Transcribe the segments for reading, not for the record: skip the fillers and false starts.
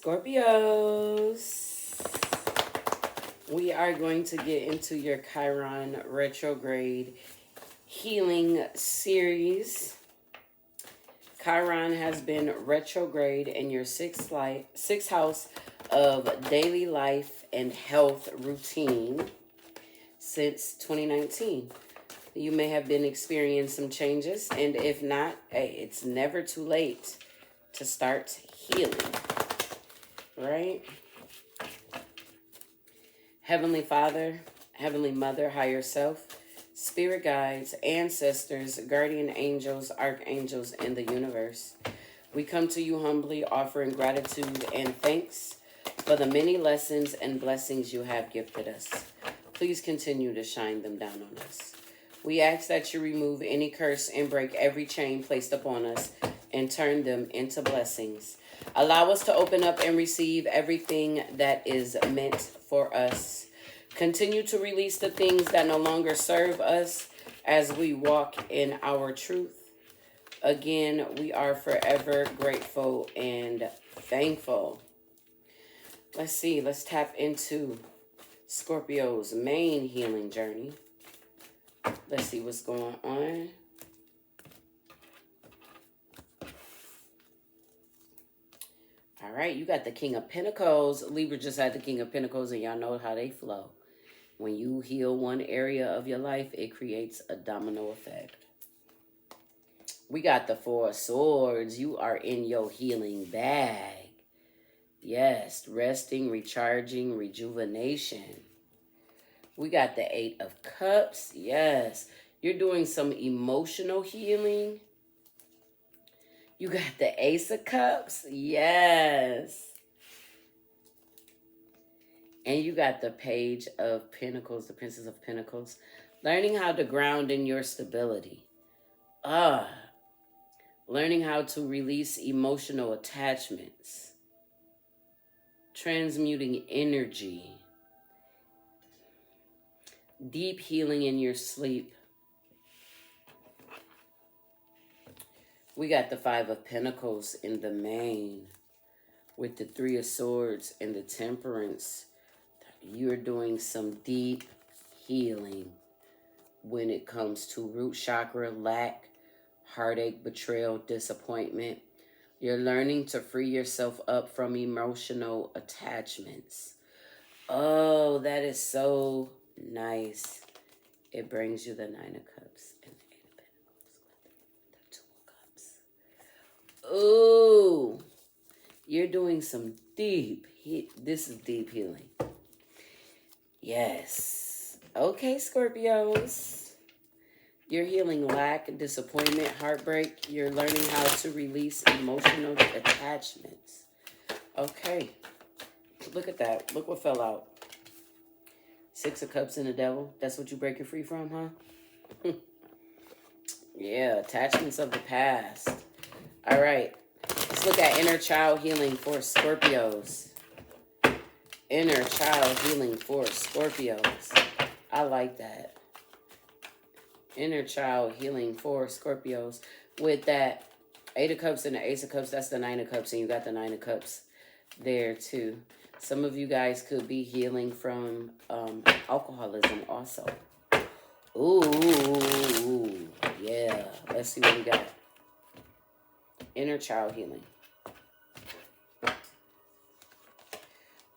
Scorpios, we are going to get into your Chiron retrograde healing series. Chiron has been retrograde in your sixth house of daily life and health routine since 2019. You may have been experiencing some changes, and if not, hey, it's never too late to start healing, right? Heavenly Father, Heavenly Mother, Higher Self, Spirit Guides, Ancestors, Guardian Angels, Archangels, and the Universe, we come to you humbly, offering gratitude and thanks for the many lessons and blessings you have gifted us. Please continue to shine them down on us. We ask that you remove any curse and break every chain placed upon us and turn them into blessings. Allow us to open up and receive everything that is meant for us. Continue to release the things that no longer serve us as we walk in our truth. Again, we are forever grateful and thankful. Let's see. Let's tap into Scorpio's main healing journey. Let's see what's going on. All right, you got the King of Pentacles. Libra just had the King of Pentacles, and y'all know how they flow. When you heal one area of your life, it creates a domino effect. We got the Four of Swords. You are in your healing bag. Yes, resting, recharging, rejuvenation. We got the Eight of Cups. Yes, you're doing some emotional healing. You got the Ace of Cups. Yes. And you got the Page of Pentacles, the Princess of Pentacles. Learning how to ground in your stability. Learning how to release emotional attachments. Transmuting energy. Deep healing in your sleep. We got the Five of Pentacles in the main with the Three of Swords and the Temperance. You're doing some deep healing when it comes to root chakra, lack, heartache, betrayal, disappointment. You're learning to free yourself up from emotional attachments. Oh, that is so nice. It brings you the Nine of Cups and the Eight of Pentacles, the Two of Cups. Ooh, you're doing some deep, this is deep healing. Yes. Okay, Scorpios. You're healing lack, disappointment, heartbreak. You're learning how to release emotional attachments. Okay. Look at that. Look what fell out. Six of Cups and the Devil. That's what you breaking free from, huh? Yeah, attachments of the past. All right. Let's look at inner child healing for Scorpios. Inner child healing for Scorpios. I like that. Inner child healing for Scorpios. With that Eight of Cups and the Ace of Cups, that's the Nine of Cups, and you got the Nine of Cups there too. Some of you guys could be healing from alcoholism also. Ooh, yeah. Let's see what we got. Inner child healing.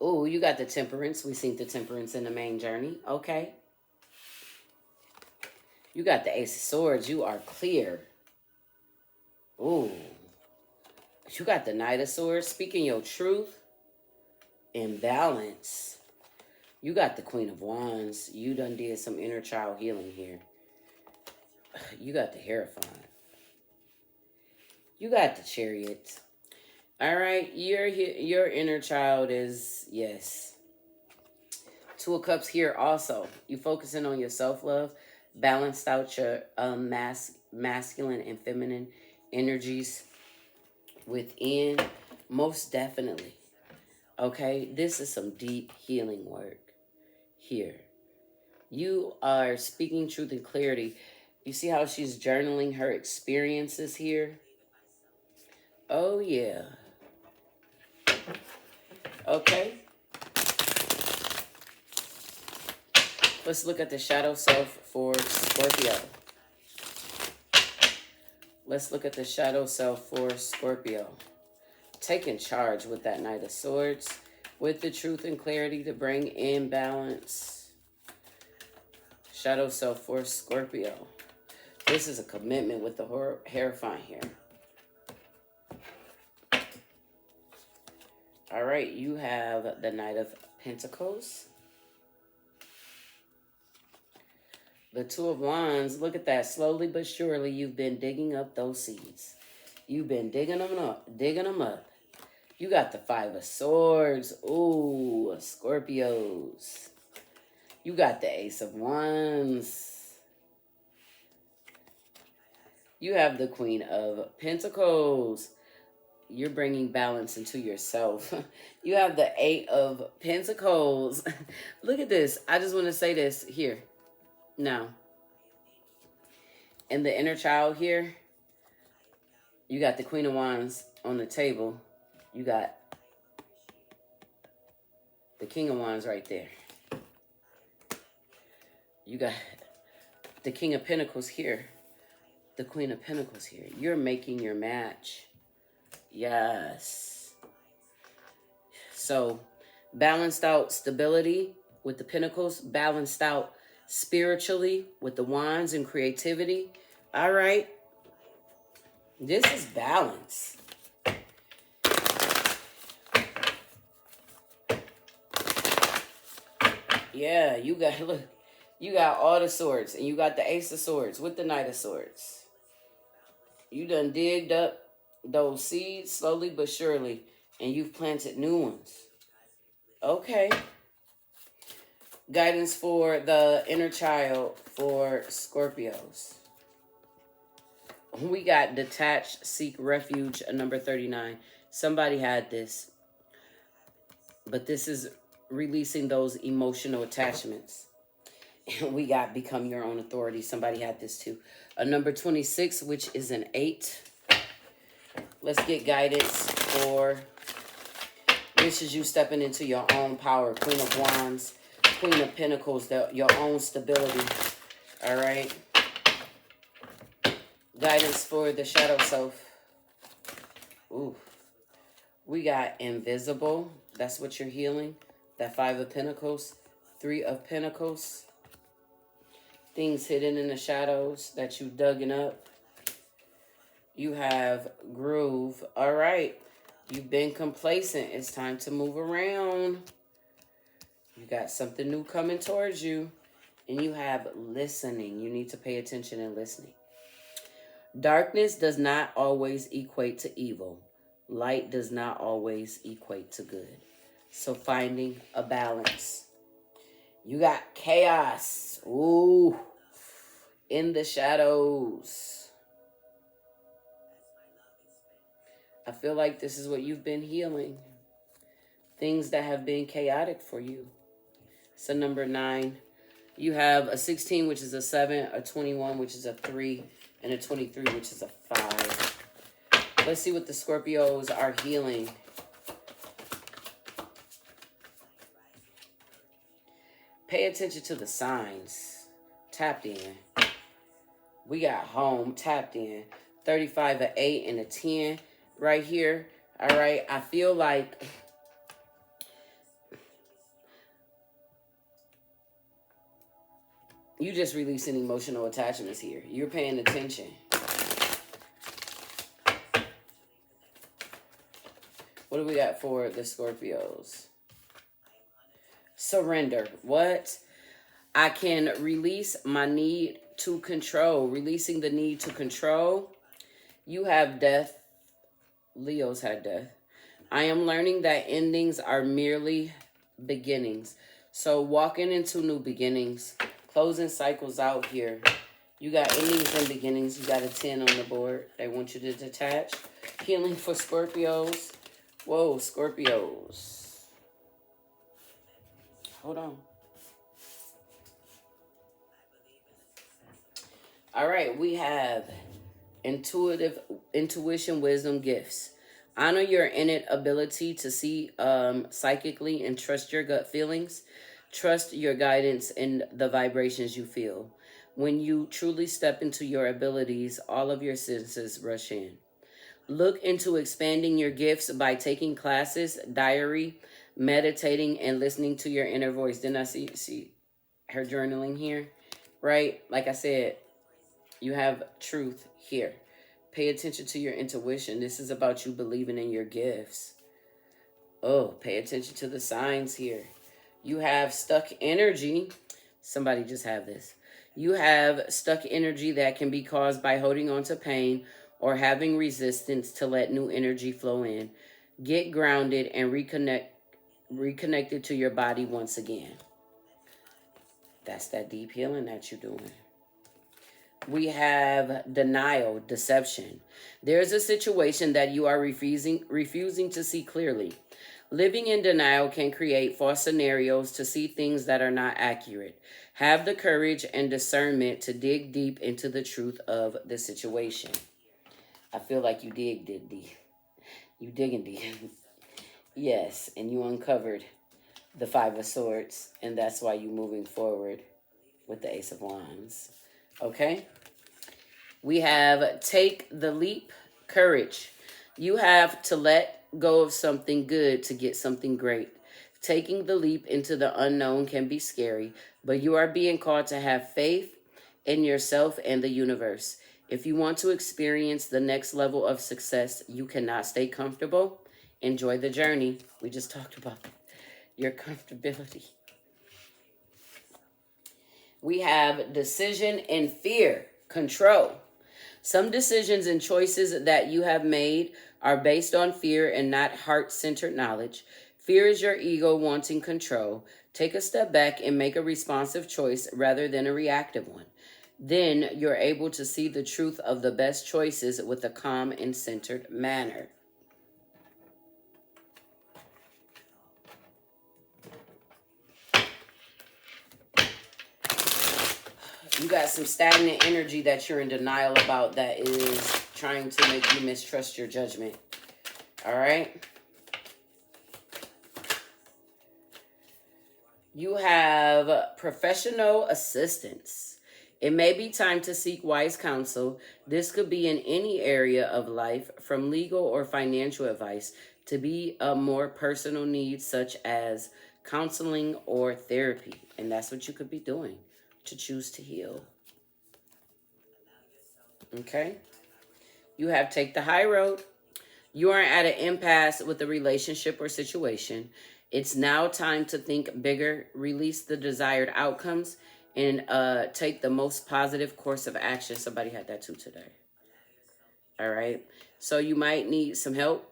Ooh, you got the Temperance. We seen the Temperance in the main journey. Okay. You got the Ace of Swords. You are clear. Ooh. You got the Knight of Swords. Speaking your truth. In balance. You got the Queen of Wands. You done did some inner child healing here. You got the Hierophant. You got the Chariot. All right, your inner child is, yes. Two of Cups here also. You focusing on your self-love. Balanced out your masculine and feminine energies within. Most definitely. Okay, this is some deep healing work here. You are speaking truth and clarity. You see how she's journaling her experiences here? Oh, yeah. Okay. Let's look at the shadow self for Scorpio. Let's look at the shadow self for Scorpio. Taking charge with that Knight of Swords, with the truth and clarity to bring in balance. Shadow self for Scorpio. This is a commitment with the Hierophant here. All right, you have the Knight of Pentacles. The Two of Wands, look at that. Slowly but surely, you've been digging up those seeds. You've been digging them up, You got the Five of Swords. Ooh, Scorpios. You got the Ace of Wands. You have the Queen of Pentacles. You're bringing balance into yourself. You have the Eight of Pentacles. Look at this. I just want to say this here. Now, in the inner child here, you got the Queen of Wands on the table. You got the King of Wands right there. You got the King of Pentacles here. The Queen of Pentacles here. You're making your match. Yes. So, balanced out stability with the Pentacles. Balanced out spiritually with the Wands and creativity. All right. This is balance. Yeah, you got, look, you got all the swords, and you got the Ace of Swords with the Knight of Swords. You done digged up those seeds slowly but surely, and you've planted new ones. Okay. Guidance for the inner child for Scorpios. We got detach, seek refuge, number 39. Somebody had this. But this is releasing those emotional attachments. We got become your own authority. Somebody had this too. A number 26, which is an 8. Let's get guidance for this is you stepping into your own power. Queen of Wands, Queen of Pentacles, your own stability. All right. Guidance for the shadow self. Ooh. We got invisible. That's what you're healing. That Five of Pentacles. Three of Pentacles. Things hidden in the shadows that you dug up. You have groove. All right. You've been complacent. It's time to move around. You got something new coming towards you. And you have listening. You need to pay attention and listening. Darkness does not always equate to evil. Light does not always equate to good. So finding a balance. You got chaos. Ooh. In the shadows. I feel like this is what you've been healing. Things that have been chaotic for you. So number 9. You have a 16, which is a 7, a 21, which is a 3, and a 23, which is a 5. Let's see what the Scorpios are healing. Pay attention to the signs. Tapped in. We got home. Tapped in. 35, a 8, and a 10 right here. All right. I feel like you just releasing emotional attachments here. You're paying attention. What do we got for the Scorpios? Surrender. What? I can release my need to control. Releasing the need to control. You have death. Leo's had death. I am learning that endings are merely beginnings. So walking into new beginnings. Closing cycles out here. You got endings and beginnings. You got a 10 on the board. They want you to detach. Healing for Scorpios. Whoa, Scorpios. Hold on. All right, we have intuition, wisdom, gifts. Honor your innate ability to see psychically and trust your gut feelings. Trust your guidance and the vibrations you feel. When you truly step into your abilities, all of your senses rush in. Look into expanding your gifts by taking classes, diary, meditating, and listening to your inner voice. Didn't I see her journaling here? Right? Like I said, you have truth here. Pay attention to your intuition. This is about you believing in your gifts. Oh, pay attention to the signs here. You have stuck energy. Somebody just have this. You have stuck energy that can be caused by holding on to pain or having resistance to let new energy flow in. Get grounded and reconnected to your body once again. That's that deep healing that you're doing. We have denial, deception. There's a situation that you are refusing to see clearly. Living in denial can create false scenarios to see things that are not accurate. Have the courage and discernment to dig deep into the truth of the situation. I feel like you dig deep. You digging deep. Yes, and you uncovered the Five of Swords, and that's why you're moving forward with the Ace of Wands. Okay? We have take the leap, courage. You have to let go of something good to get something great. Taking the leap into the unknown can be scary, but you are being called to have faith in yourself and the universe. If you want to experience the next level of success, you cannot stay comfortable. Enjoy the journey. We just talked about your comfortability. We have decision and fear, control. Some decisions and choices that you have made are based on fear and not heart-centered knowledge. Fear is your ego wanting control. Take a step back and make a responsive choice rather than a reactive one. Then you're able to see the truth of the best choices with a calm and centered manner. You got some stagnant energy that you're in denial about that is trying to make you mistrust your judgment. All right? You have professional assistance. It may be time to seek wise counsel. This could be in any area of life, from legal or financial advice to be a more personal needs such as counseling or therapy. And that's what you could be doing, to choose to heal. Okay? You have take the high road. You are at an impasse with a relationship or situation. It's now time to think bigger, release the desired outcomes, and take the most positive course of action. Somebody had that too today. All right? So you might need some help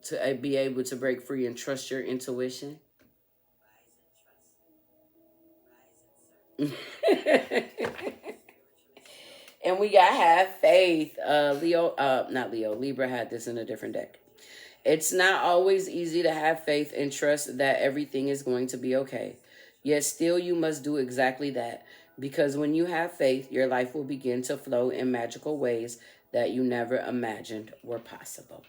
to be able to break free and trust your intuition. And we got have faith. Libra had this in a different deck. It's not always easy to have faith and trust that everything is going to be okay. Yet still you must do exactly that. Because when you have faith, your life will begin to flow in magical ways that you never imagined were possible.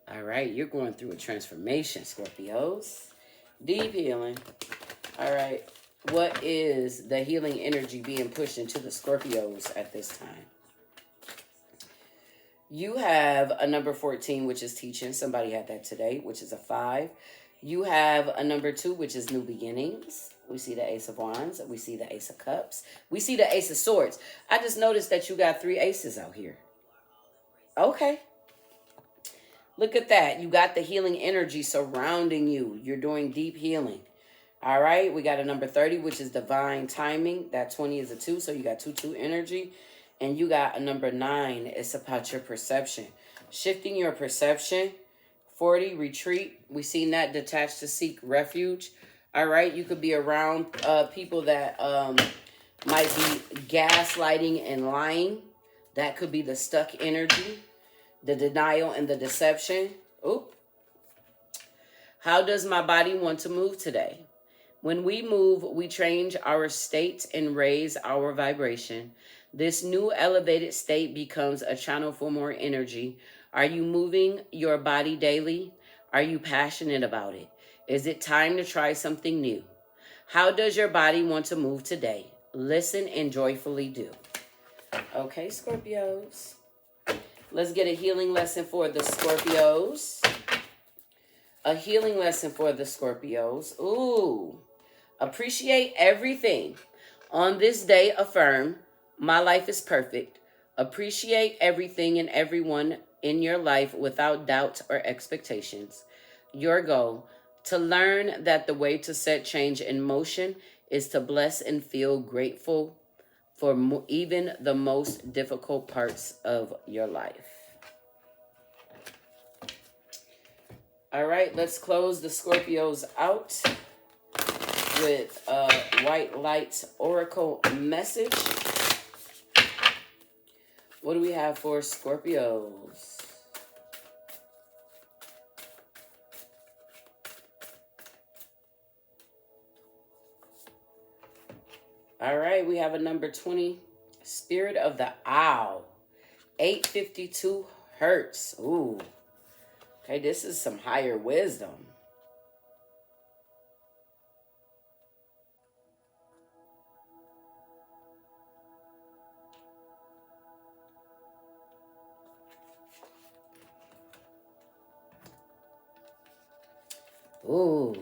All right, you're going through a transformation, Scorpios. Deep healing. All right. What is the healing energy being pushed into the Scorpios at this time? You have a number 14, which is teaching. Somebody had that today, which is a 5. You have a number 2, which is new beginnings. We see the Ace of Wands. We see the Ace of Cups. We see the Ace of Swords. I just noticed that you got 3 aces out here. Okay. Look at that. You got the healing energy surrounding you. You're doing deep healing. All right, we got a number 30, which is divine timing. That 20 is a 2, so you got 2-2 energy. And you got a number 9. It's about your perception. Shifting your perception. 40, retreat. We seen that, detached to seek refuge. All right, you could be around people that might be gaslighting and lying. That could be the stuck energy, the denial and the deception. Oop. How does my body want to move today? When we move, we change our state and raise our vibration. This new elevated state becomes a channel for more energy. Are you moving your body daily? Are you passionate about it? Is it time to try something new? How does your body want to move today? Listen and joyfully do. Okay, Scorpios. Let's get a healing lesson for the Scorpios. A healing lesson for the Scorpios. Ooh. Appreciate everything. On this day, affirm, my life is perfect. Appreciate everything and everyone in your life without doubt or expectations. Your goal, to learn that the way to set change in motion is to bless and feel grateful for even the most difficult parts of your life. All right, let's close the Scorpios out with a White Light Oracle message. What do we have for Scorpios? All right, we have a number 20, Spirit of the Owl, 852 hertz. Ooh, okay, this is some higher wisdom. Ooh.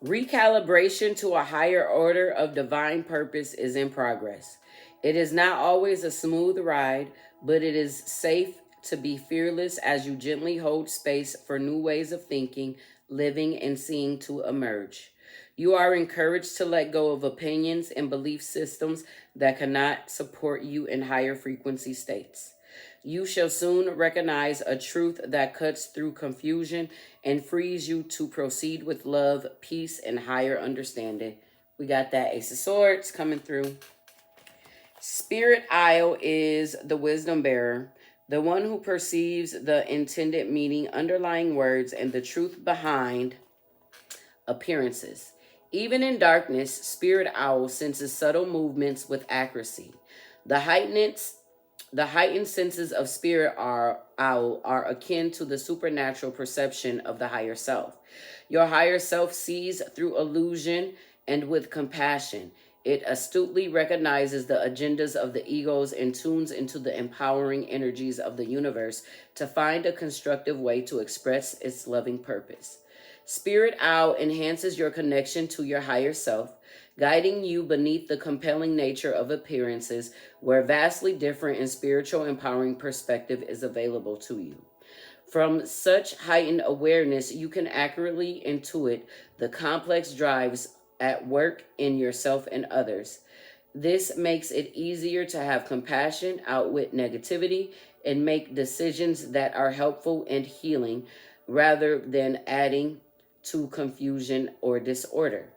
Recalibration to a higher order of divine purpose is in progress. It is not always a smooth ride, but it is safe to be fearless as you gently hold space for new ways of thinking, living, and seeing to emerge. You are encouraged to let go of opinions and belief systems that cannot support you in higher frequency states. You shall soon recognize a truth that cuts through confusion and frees you to proceed with love, peace, and higher understanding. We got that Ace of Swords coming through. Spirit Owl is the wisdom bearer, the one who perceives the intended meaning, underlying words, and the truth behind appearances. Even in darkness, Spirit Owl senses subtle movements with accuracy. The heightened senses of Spirit Owl are akin to the supernatural perception of the higher self. Your higher self sees through illusion and with compassion. It astutely recognizes the agendas of the egos and tunes into the empowering energies of the universe to find a constructive way to express its loving purpose. Spirit Owl enhances your connection to your higher self, guiding you beneath the compelling nature of appearances where vastly different and spiritual empowering perspective is available to you. From such heightened awareness, you can accurately intuit the complex drives at work in yourself and others. This makes it easier to have compassion, outwit negativity, and make decisions that are helpful and healing rather than adding to confusion or disorder.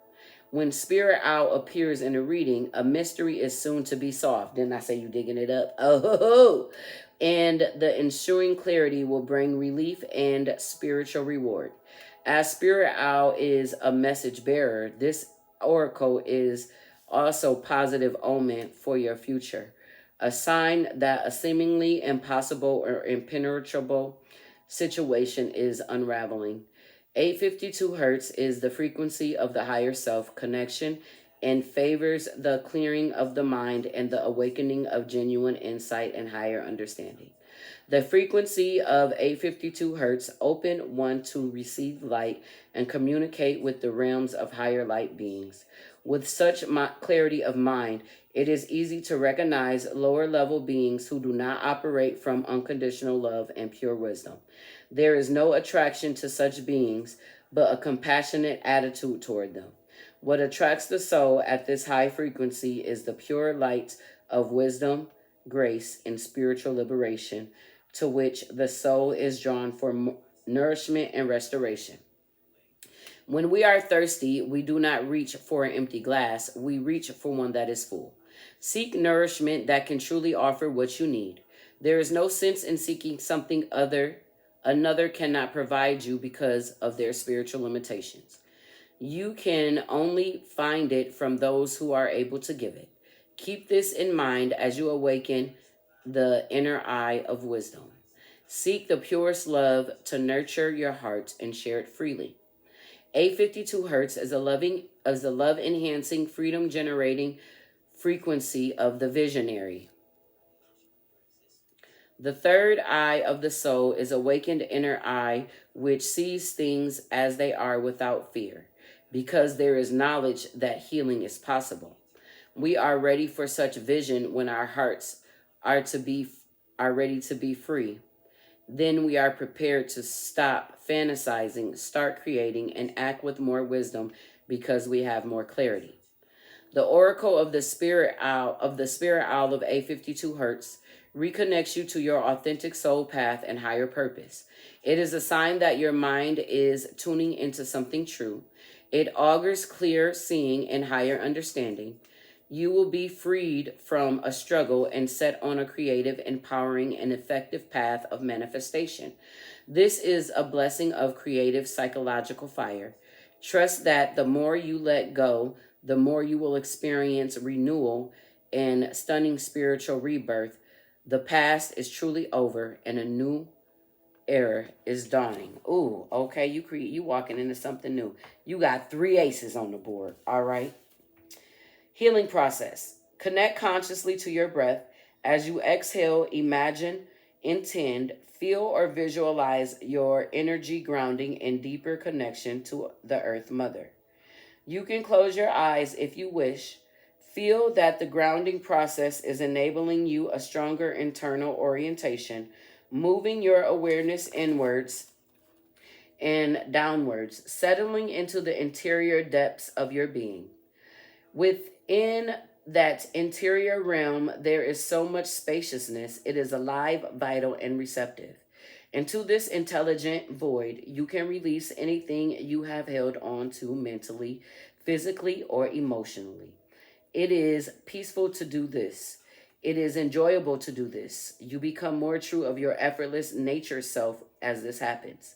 When Spirit Owl appears in a reading, a mystery is soon to be solved. Didn't I say you digging it up? Oh, and the ensuing clarity will bring relief and spiritual reward. As Spirit Owl is a message bearer, this oracle is also positive omen for your future, a sign that a seemingly impossible or impenetrable situation is unraveling. 852 hertz is the frequency of the higher self connection and favors the clearing of the mind and the awakening of genuine insight and higher understanding. The frequency of 852 hertz open one to receive light and communicate with the realms of higher light beings. With such clarity of mind, it is easy to recognize lower level beings who do not operate from unconditional love and pure wisdom. There is no attraction to such beings, but a compassionate attitude toward them. What attracts the soul at this high frequency is the pure light of wisdom, grace, and spiritual liberation, to which the soul is drawn for nourishment and restoration. When we are thirsty, we do not reach for an empty glass, we reach for one that is full. Seek nourishment that can truly offer what you need. There is no sense in seeking something another cannot provide you because of their spiritual limitations. You can only find it from those who are able to give it. Keep this in mind as you awaken the inner eye of wisdom. Seek the purest love to nurture your heart and share it freely. 852 hertz is a love enhancing, freedom generating frequency of the visionary. The third eye of the soul is awakened inner eye, which sees things as they are without fear, because there is knowledge that healing is possible. We are ready for such vision when our hearts are ready to be free. Then we are prepared to stop fantasizing, start creating, and act with more wisdom because we have more clarity. The oracle of the spirit owl of 852 hertz reconnects you to your authentic soul path and higher purpose. It is a sign that your mind is tuning into something true. It augurs clear seeing and higher understanding. You will be freed from a struggle and set on a creative, empowering, and effective path of manifestation. This is a blessing of creative psychological fire. Trust that the more you let go, the more you will experience renewal and stunning spiritual rebirth. The past is truly over and a new era is dawning. Ooh, okay, you walking into something new. You got 3 aces on the board, all right? Healing process. Connect consciously to your breath. As you exhale, imagine, intend, feel, or visualize your energy grounding in deeper connection to the Earth Mother. You can close your eyes if you wish. Feel that the grounding process is enabling you a stronger internal orientation, moving your awareness inwards and downwards, settling into the interior depths of your being. Within that interior realm, there is so much spaciousness. It is alive, vital, and receptive. Into this intelligent void, you can release anything you have held on to mentally, physically, or emotionally. It is peaceful to do this. It is enjoyable to do this. You become more true of your effortless nature self as this happens.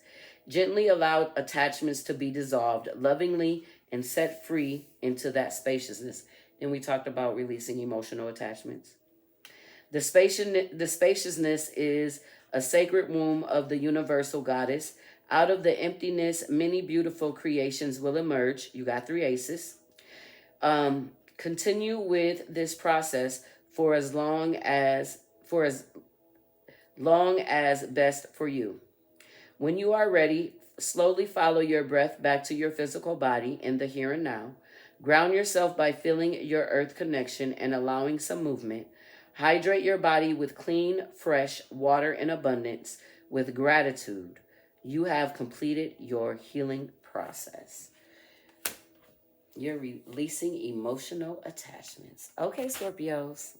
Gently allow attachments to be dissolved lovingly and set free into that spaciousness. Then we talked about releasing emotional attachments. The spaciousness is a sacred womb of the universal goddess. Out of the emptiness, many beautiful creations will emerge. You got 3 aces. Continue with this process for as long as best for you. When you are ready, slowly follow your breath back to your physical body in the here and now. Ground yourself by feeling your earth connection and allowing some movement. Hydrate your body with clean, fresh water in abundance with gratitude. You have completed your healing process. You're releasing emotional attachments. Okay, Scorpios.